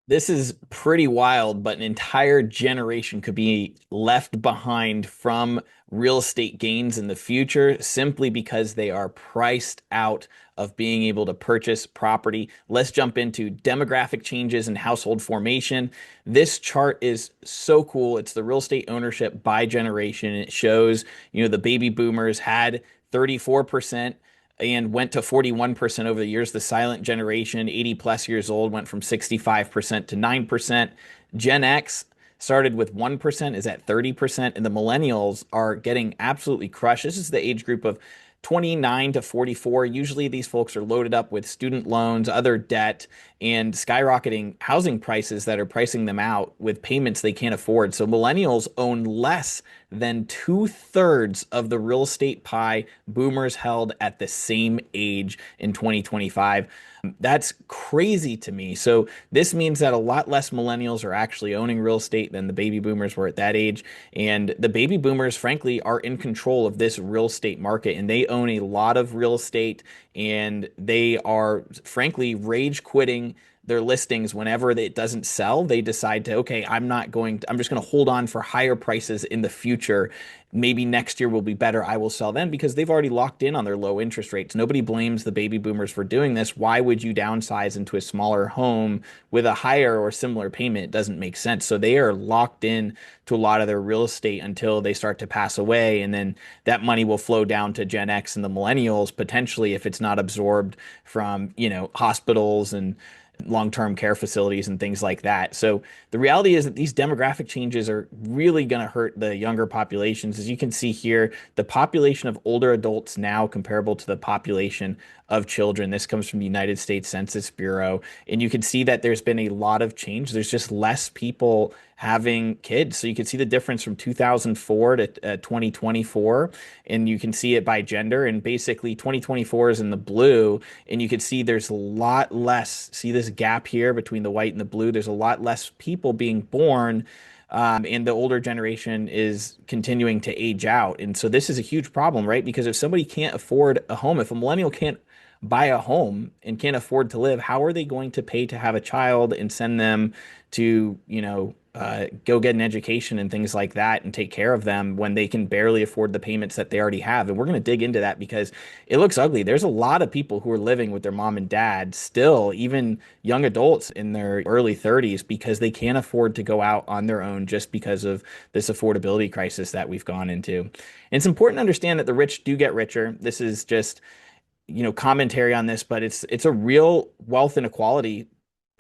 This is pretty wild, but an entire generation could be left behind from real estate gains in the future simply because they are priced out of being able to purchase property. Let's jump into demographic changes and household formation. This chart is so cool. It's the real estate ownership by generation. It shows, the baby boomers had 34% and went to 41% over the years. The silent generation, 80 plus years old, went from 65% to 9%. Gen X started with 1%, is at 30%, and the millennials are getting absolutely crushed. This is the age group of 29 to 44. Usually these folks are loaded up with student loans, other debt, and skyrocketing housing prices that are pricing them out with payments they can't afford. So millennials own less than two-thirds of the real estate pie boomers held at the same age in 2025. That's crazy to me. So this means that a lot less millennials are actually owning real estate than the baby boomers were at that age. And the baby boomers, frankly, are in control of this real estate market, and they own a lot of real estate, and they are, frankly, rage quitting their listings whenever it doesn't sell. They decide to, okay, I'm just going to hold on for higher prices in the future. Maybe next year will be better. I will sell then, because they've already locked in on their low interest rates. Nobody blames the baby boomers for doing this. Why would you downsize into a smaller home with a higher or similar payment? It doesn't make sense. So they are locked in to a lot of their real estate until they start to pass away. And then that money will flow down to Gen X and the millennials, potentially, if it's not absorbed from, hospitals and long-term care facilities and things like that. So the reality is that these demographic changes are really going to hurt the younger populations. As you can see here, the population of older adults now comparable to the population of children. This comes from the United States Census Bureau. And you can see that there's been a lot of change. There's just less people having kids. So you can see the difference from 2004 to 2024, and you can see it by gender. And basically 2024 is in the blue, and you can see there's a lot less. See this gap here between the white and the blue? There's a lot less people being born. And the older generation is continuing to age out. And so this is a huge problem, right? Because if somebody can't afford a home, if a millennial can't buy a home and can't afford to live, how are they going to pay to have a child and send them to, go get an education and things like that and take care of them when they can barely afford the payments that they already have? And we're going to dig into that because it looks ugly. There's a lot of people who are living with their mom and dad still, even young adults in their early 30s, because they can't afford to go out on their own just because of this affordability crisis that we've gone into. And it's important to understand that the rich do get richer. This is just commentary on this, but it's a real wealth inequality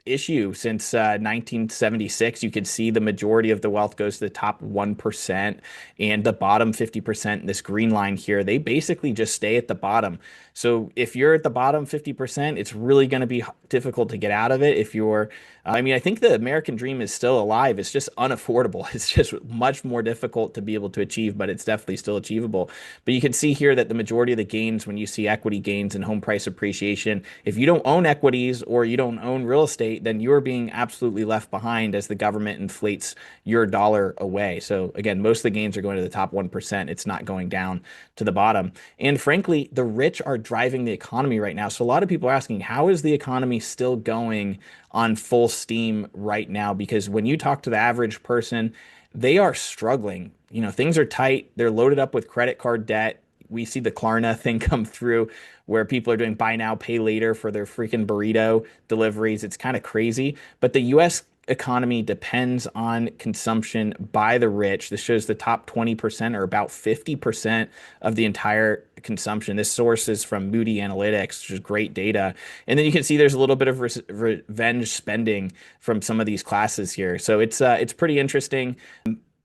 issue since 1976. You could see the majority of the wealth goes to the top 1%, and the bottom 50%, this green line here, they basically just stay at the bottom. So if you're at the bottom 50%, it's really going to be difficult to get out of it. If you're, I think the American dream is still alive. It's just unaffordable. It's just much more difficult to be able to achieve, but it's definitely still achievable. But you can see here that the majority of the gains, when you see equity gains and home price appreciation, if you don't own equities or you don't own real estate, then you're being absolutely left behind as the government inflates your dollar away. So again, most of the gains are going to the top 1%. It's not going down to the bottom. And frankly, the rich are driving the economy right now. So a lot of people are asking, how is the economy still going on full steam right now? Because when you talk to the average person, they are struggling. Things are tight. They're loaded up with credit card debt. We see the Klarna thing come through where people are doing buy now, pay later for their freaking burrito deliveries. It's kind of crazy. But the US economy depends on consumption by the rich. This shows the top 20% or about 50% of the entire consumption. This source is from Moody Analytics, which is great data. And then you can see there's a little bit of revenge spending from some of these classes here. So it's pretty interesting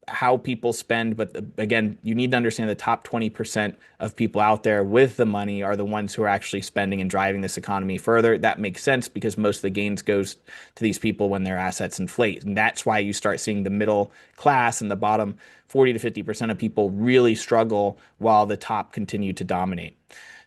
how people spend. But again, you need to understand the top 20% of people out there with the money are the ones who are actually spending and driving this economy further. That makes sense because most of the gains goes to these people when their assets inflate. And that's why you start seeing the middle class and the bottom 40 to 50% of people really struggle while the top continue to dominate.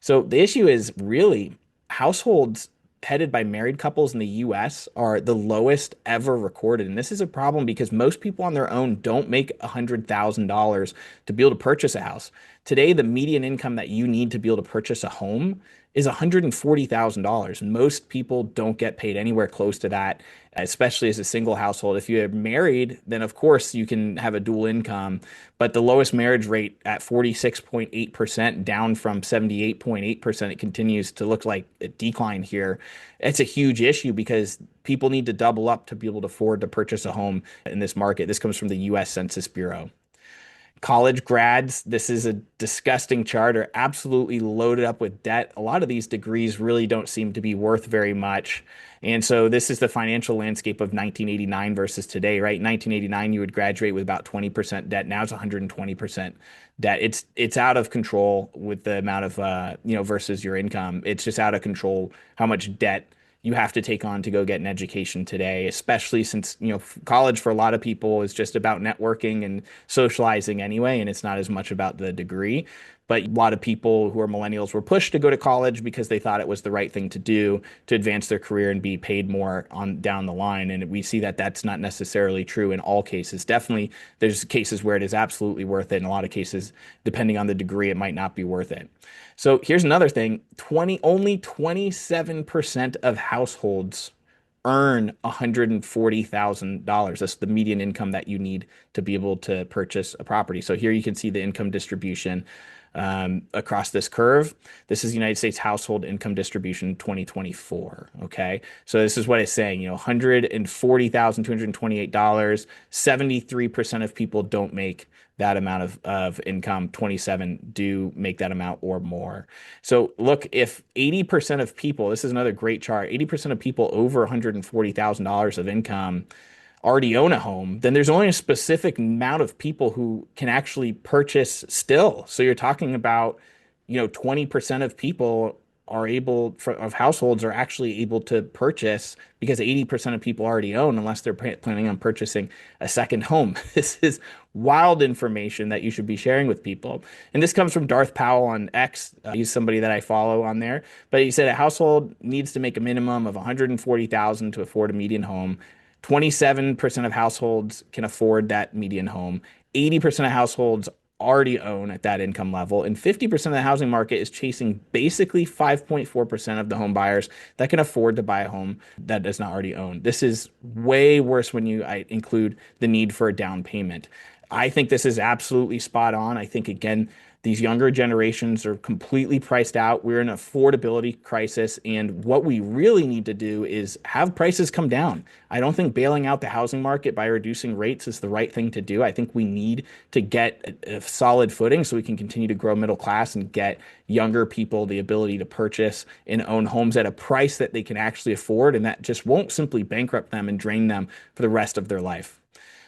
So the issue is really households headed by married couples in the US are the lowest ever recorded. And this is a problem because most people on their own don't make $100,000 to be able to purchase a house. Today, the median income that you need to be able to purchase a home is $140,000. Most people don't get paid anywhere close to that, especially as a single household. If you're married, then of course you can have a dual income, but the lowest marriage rate at 46.8%, down from 78.8%, it continues to look like a decline here. It's a huge issue because people need to double up to be able to afford to purchase a home in this market. This comes from the US Census Bureau. College grads, this is a disgusting chart, are absolutely loaded up with debt. A lot of these degrees really don't seem to be worth very much. And so this is the financial landscape of 1989 versus today, right? In 1989, you would graduate with about 20% debt. Now it's 120% debt. It's out of control with the amount of versus your income. It's just out of control how much debt you have to take on to go get an education today, especially since, college for a lot of people is just about networking and socializing anyway, and it's not as much about the degree. But a lot of people who are millennials were pushed to go to college because they thought it was the right thing to do to advance their career and be paid more on down the line. And we see that that's not necessarily true in all cases. Definitely, there's cases where it is absolutely worth it. In a lot of cases, depending on the degree, it might not be worth it. So here's another thing. Only 27% of households earn $140,000. That's the median income that you need to be able to purchase a property. So here you can see the income distribution across this curve. This is the United States household income distribution 2024. Okay. So this is what it's saying, $140,228. 73% of people don't make that amount of income. 27 do make that amount or more. So look, if 80% of people, this is another great chart, 80% of people over $140,000 of income already own a home, then there's only a specific amount of people who can actually purchase still. So you're talking about, 20% of people of households are actually able to purchase because 80% of people already own unless they're planning on purchasing a second home. This is wild information that you should be sharing with people. And this comes from Darth Powell on X. He's somebody that I follow on there, but he said a household needs to make a minimum of 140,000 to afford a median home. 27% of households can afford that median home. 80% of households already own at that income level, and 50% of the housing market is chasing basically 5.4% of the home buyers that can afford to buy a home that does not already own. This is way worse when you include the need for a down payment. I think this is absolutely spot on. I think, again, these younger generations are completely priced out. We're in an affordability crisis, and what we really need to do is have prices come down. I don't think bailing out the housing market by reducing rates is the right thing to do. I think we need to get a solid footing so we can continue to grow middle class and get younger people the ability to purchase and own homes at a price that they can actually afford, and that just won't simply bankrupt them and drain them for the rest of their life.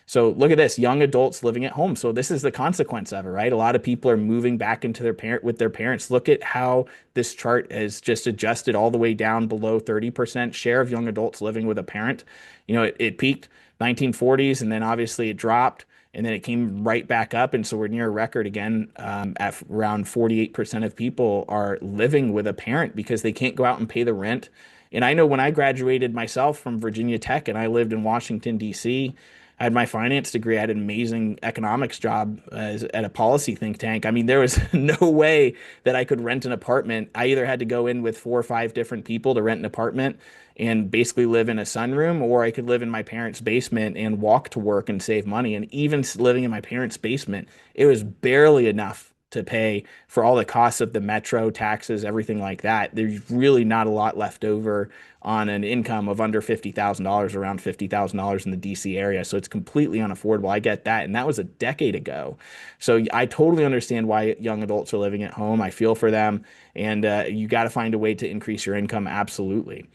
So look at this, young adults living at home. So this is the consequence of it, right? A lot of people are moving back into with their parents. Look at how this chart has just adjusted all the way down below 30% share of young adults living with a parent. It peaked 1940s, and then obviously it dropped, and then it came right back up. And so we're near a record again, at around 48% of people are living with a parent because they can't go out and pay the rent. And I know when I graduated myself from Virginia Tech and I lived in Washington, D.C., I had my finance degree. I had an amazing economics job at a policy think tank. I mean, there was no way that I could rent an apartment. I either had to go in with 4 or 5 different people to rent an apartment and basically live in a sunroom, or I could live in my parents' basement and walk to work and save money. And even living in my parents' basement, it was barely enough to pay for all the costs of the metro, taxes, everything like that. There's really not a lot left over on an income of under $50,000, around $50,000 in the DC area. So it's completely unaffordable. I get that. And that was a decade ago. So I totally understand why young adults are living at home. I feel for them. And you got to find a way to increase your income. Absolutely.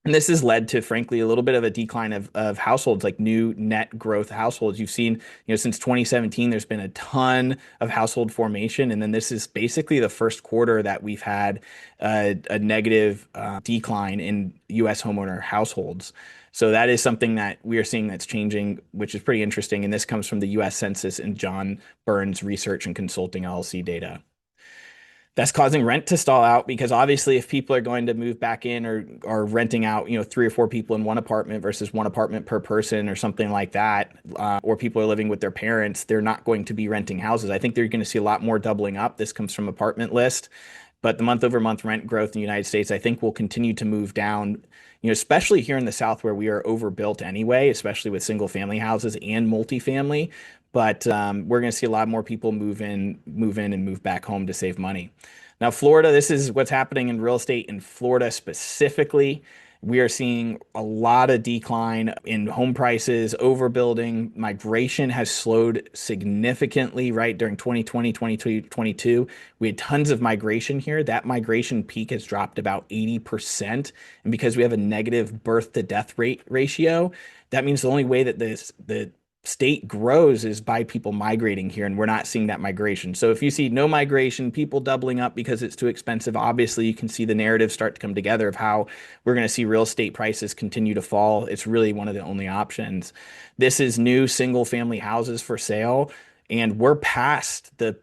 And this has led to, frankly, a little bit of a decline of households, like new net growth households. You've seen, since 2017, there's been a ton of household formation. And then this is basically the first quarter that we've had a negative decline in U.S. homeowner households. So that is something that we are seeing that's changing, which is pretty interesting. And this comes from the U.S. Census and John Burns Research and Consulting LLC data. That's causing rent to stall out because obviously if people are going to move back in or are renting out, 3 or 4 people in one apartment versus one apartment per person or something like that, or people are living with their parents, they're not going to be renting houses. I think they're going to see a lot more doubling up. This comes from Apartment List. but the month over month rent growth in the United States, I think will continue to move down, especially here in the South where we are overbuilt anyway, especially with single family houses and multifamily. But we're going to see a lot more people move in and move back home to save money. Now, Florida, this is what's happening in real estate in Florida specifically. We are seeing a lot of decline in home prices, overbuilding. Migration has slowed significantly, right? During 2020, 2022, we had tons of migration here. That migration peak has dropped about 80%. And because we have a negative birth to death rate ratio, that means the only way that the state grows is by people migrating here, and we're not seeing that migration. So if you see no migration, people doubling up because it's too expensive, obviously you can see the narrative start to come together of how we're going to see real estate prices continue to fall. It's really one of the only options. This is new single family houses for sale, and we're past the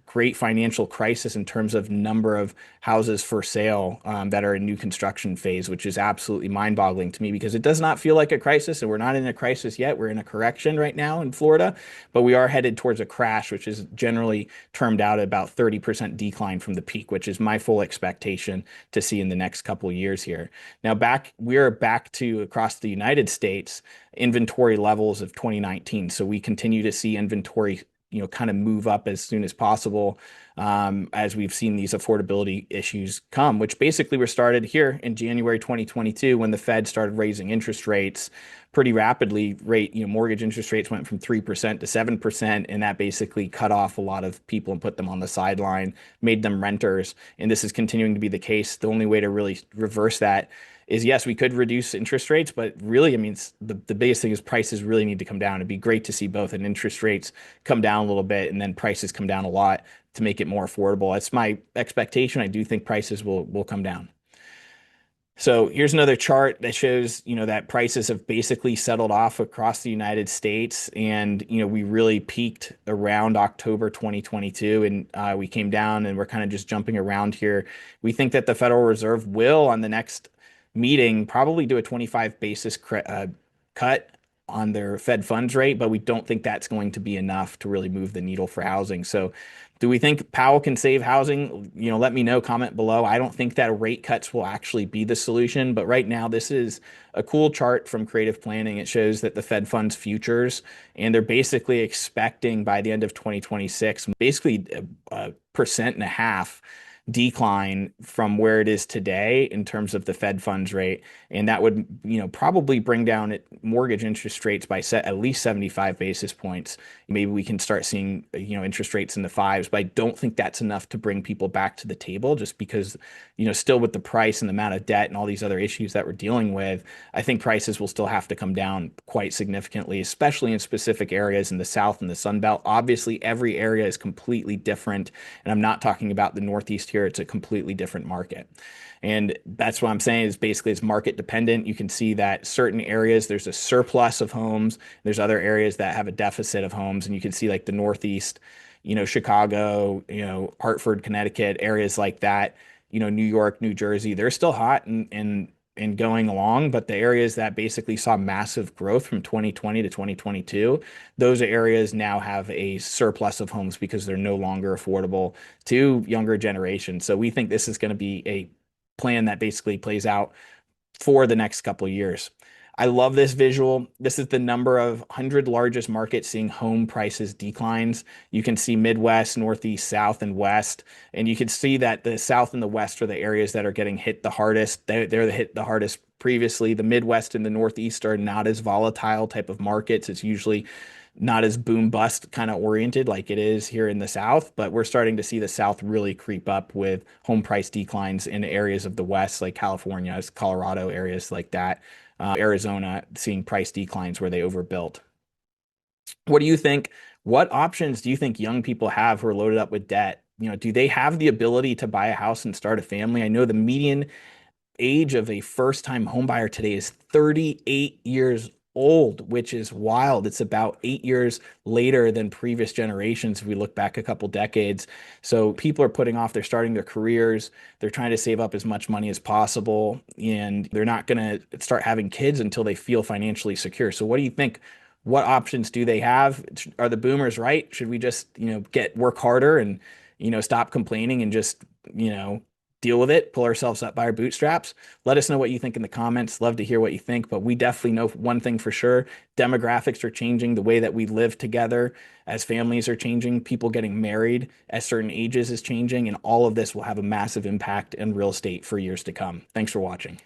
great financial crisis in terms of number of houses for sale that are in new construction phase, which is absolutely mind-boggling to me because it does not feel like a crisis, and we're not in a crisis yet. We're in a correction right now in Florida, but we are headed towards a crash, which is generally termed out at about 30% decline from the peak, which is my full expectation to see in the next couple of years here. Now, we're back to across the United States inventory levels of 2019. So we continue to see inventory kind of move up as soon as possible as we've seen these affordability issues come, which basically were started here in January 2022 when the Fed started raising interest rates pretty rapidly. Mortgage interest rates went from 3% to 7%, and that basically cut off a lot of people and put them on the sideline, made them renters. And this is continuing to be the case. The only way to really reverse that is, yes, we could reduce interest rates, but really, I mean, the biggest thing is prices really need to come down. It'd be great to see both and interest rates come down a little bit and then prices come down a lot to make it more affordable. That's my expectation. I do think prices will come down. So here's another chart that shows, that prices have basically settled off across the United States. And, we really peaked around October 2022 and we came down and we're kind of just jumping around here. We think that the Federal Reserve will, on the next meeting, probably do a 25 basis cut on their Fed funds rate, but we don't think that's going to be enough to really move the needle for housing. So do we think Powell can save housing? Let me know, comment below. I don't think that rate cuts will actually be the solution, but right now this is a cool chart from Creative Planning. It shows that the Fed funds futures, and they're basically expecting by the end of 2026, basically a 1.5% decline from where it is today in terms of the Fed funds rate. And that would, probably bring down mortgage interest rates by at least 75 basis points. Maybe we can start seeing, interest rates in the fives, but I don't think that's enough to bring people back to the table just because, still with the price and the amount of debt and all these other issues that we're dealing with, I think prices will still have to come down quite significantly, especially in specific areas in the South and the Sun Belt. Obviously, every area is completely different. And I'm not talking about the Northeast here. It's a completely different market. And that's what I'm saying is basically it's market dependent. You can see that certain areas, there's a surplus of homes. There's other areas that have a deficit of homes. And you can see like the Northeast, Chicago, Hartford, Connecticut, areas like that, New York, New Jersey, they're still hot and going along, but the areas that basically saw massive growth from 2020 to 2022, those areas now have a surplus of homes because they're no longer affordable to younger generations. So we think this is going to be a plan that basically plays out for the next couple of years. I love this visual. This is the number of 100 largest markets seeing home prices declines. You can see Midwest, Northeast, South, and West. And you can see that the South and the West are the areas that are getting hit the hardest. They're hit the hardest previously. The Midwest and the Northeast are not as volatile type of markets. It's usually not as boom bust kind of oriented like it is here in the South, but we're starting to see the South really creep up with home price declines in areas of the West, like California, Colorado, areas like that. Arizona seeing price declines where they overbuilt. What do you think? What options do you think young people have who are loaded up with debt? Do they have the ability to buy a house and start a family? I know the median age of a first-time homebuyer today is 38 years old, which is wild. It's about 8 years later than previous generations if we look back a couple decades. So people are putting off, they're starting their careers, they're trying to save up as much money as possible, and they're not going to start having kids until they feel financially secure. So what do you think? What options do they have? Are the boomers right? Should we just, work harder and, stop complaining and just you know, deal with it, pull ourselves up by our bootstraps. Let us know what you think in the comments. Love to hear what you think, but we definitely know one thing for sure. Demographics are changing. The way that we live together as families are changing. People getting married at certain ages is changing, and all of this will have a massive impact in real estate for years to come. Thanks for watching.